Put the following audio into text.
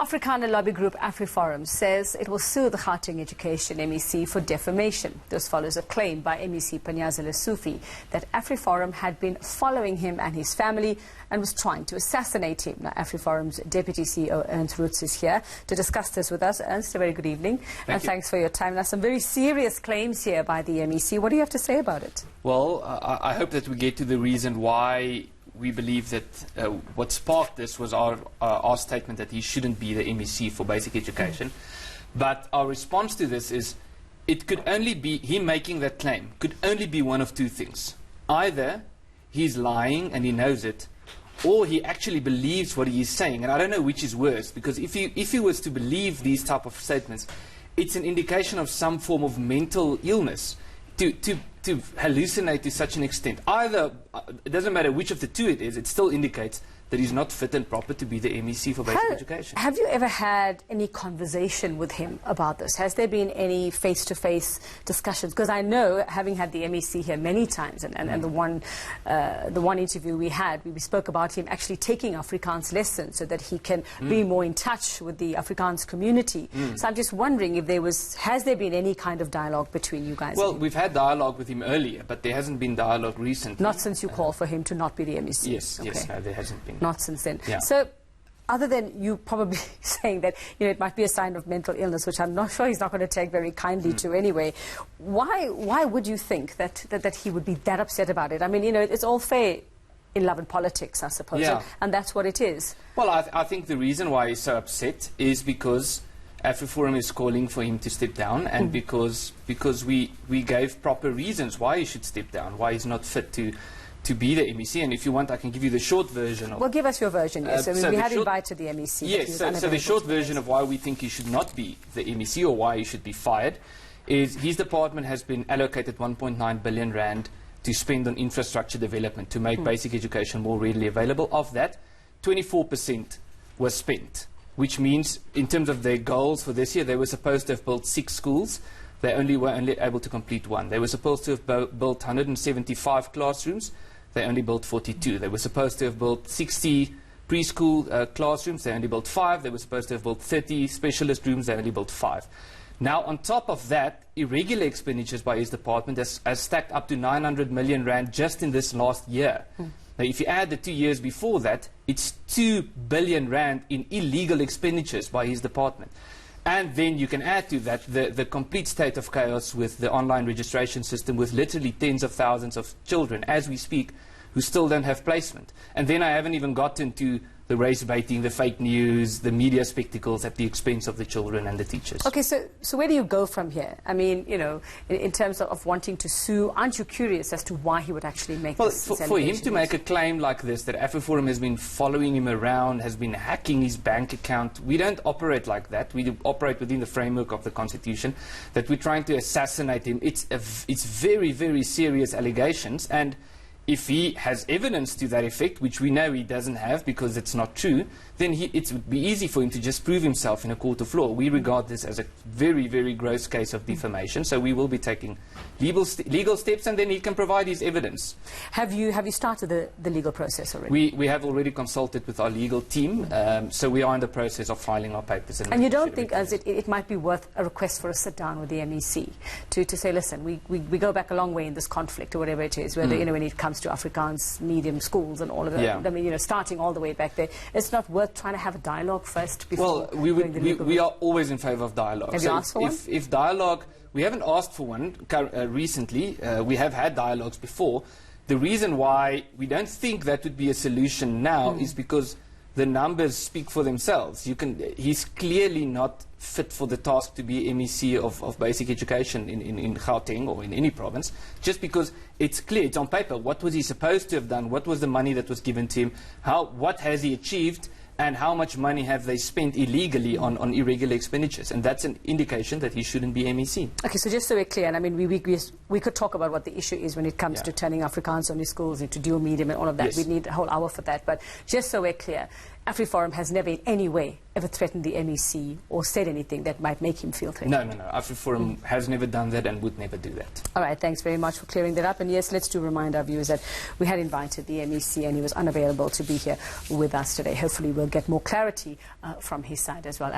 Afrikaner lobby group AfriForum says it will sue the Gauteng Education MEC for defamation. This follows a claim by MEC Panyaza Lesufi that AfriForum had been following him and his family and was trying to assassinate him. Now, AfriForum's Deputy CEO Ernst Roots is here to discuss this with us. Ernst, a very good evening. Thanks for your time. Now, some very serious claims here by the MEC. What do you have to say about it? Well, I hope that we get to the reason why we believe that what sparked this was our statement that he shouldn't be the MEC for basic education. But our response to this is it could only be, him making that claim could only be one of two things. Either he's lying and he knows it, or he actually believes what he is saying. And I don't know which is worse, because if he was to believe these type of statements, it's an indication of some form of mental illness. To hallucinate to such an extent. Either, it doesn't matter which of the two it is, it still indicates that he's not fit and proper to be the MEC for basic education. Have you ever had any conversation with him about this? Has there been any face-to-face discussions? Because I know, having had the MEC here many times, and the one interview we had, we spoke about him actually taking Afrikaans lessons so that he can be more in touch with the Afrikaans community. So I'm just wondering if has there been any kind of dialogue between you guys? Well, we've had dialogue with him earlier, but there hasn't been dialogue recently. Not since you called for him to not be the MEC? Yes, okay. Yes, no, there hasn't been. Not since then. Yeah. So, other than you probably saying that it might be a sign of mental illness, which I'm not sure he's not going to take very kindly to anyway, why would you think that he would be that upset about it? I mean, it's all fair in love and politics, I suppose, and that's what it is. Well, I think the reason why he's so upset is because AfriForum is calling for him to step down, and because we gave proper reasons why he should step down, why he's not fit to be the MEC. And if you want, I can give you the short version of... Well, give us your version, yes. We had invited the MEC. Yes, so the short version of why we think he should not be the MEC, or why he should be fired, is his department has been allocated 1.9 billion rand to spend on infrastructure development to make basic education more readily available. Of that, 24% was spent, which means in terms of their goals for this year, they were supposed to have built 6 schools. They were only able to complete 1. They were supposed to have built 175 classrooms. They only built 42. They were supposed to have built 60 preschool classrooms. They only built 5. They were supposed to have built 30 specialist rooms. They only built 5. Now, on top of that, irregular expenditures by his department has stacked up to 900 million rand just in this last year. Now, if you add the 2 years before that, it's 2 billion rand in illegal expenditures by his department. And then you can add to that the complete state of chaos with the online registration system, with literally tens of thousands of children, as we speak, who still don't have placement. And then I haven't even gotten to the race baiting, the fake news, the media spectacles at the expense of the children and the teachers. Okay, so where do you go from here? I mean, in terms of wanting to sue, aren't you curious as to why he would actually make this allegation? For him to make a claim like this, that AfriForum has been following him around, has been hacking his bank account, we don't operate like that. We operate within the framework of the Constitution, that we're trying to assassinate him. It's very, very serious allegations, and if he has evidence to that effect, which we know he doesn't have because it's not true, then it would be easy for him to just prove himself in a court of law. We regard this as a very, very gross case of defamation, so we will be taking legal steps, and then he can provide his evidence. Have you started the legal process already? We have already consulted with our legal team, so we are in the process of filing our papers. And you don't think as it might be worth a request for a sit-down with the MEC to say, listen, we go back a long way in this conflict, or whatever it is, whether, when it comes to Afrikaans medium schools and all of that. I mean, starting all the way back there, it's not worth trying to have a dialogue first before. Well, we are always in favour of dialogue. Have you asked for one? If dialogue, we haven't asked for one recently. We have had dialogues before. The reason why we don't think that would be a solution now is because the numbers speak for themselves. He's clearly not fit for the task to be MEC of basic education in Gauteng or in any province, just because it's clear, it's on paper. What was he supposed to have done? What was the money that was given to him? What has he achieved? And how much money have they spent illegally on irregular expenditures? And that's an indication that he shouldn't be MEC. Okay, so just so we're clear, and I mean, we could talk about what the issue is when it comes to turning Afrikaans only schools into dual medium and all of that. We need a whole hour for that. But just so we're clear, AfriForum has never in any way ever threatened the MEC or said anything that might make him feel threatened. No. AfriForum has never done that and would never do that. All right, thanks very much for clearing that up. And yes, let's do remind our viewers that we had invited the MEC and he was unavailable to be here with us today. Hopefully we'll get more clarity from his side as well.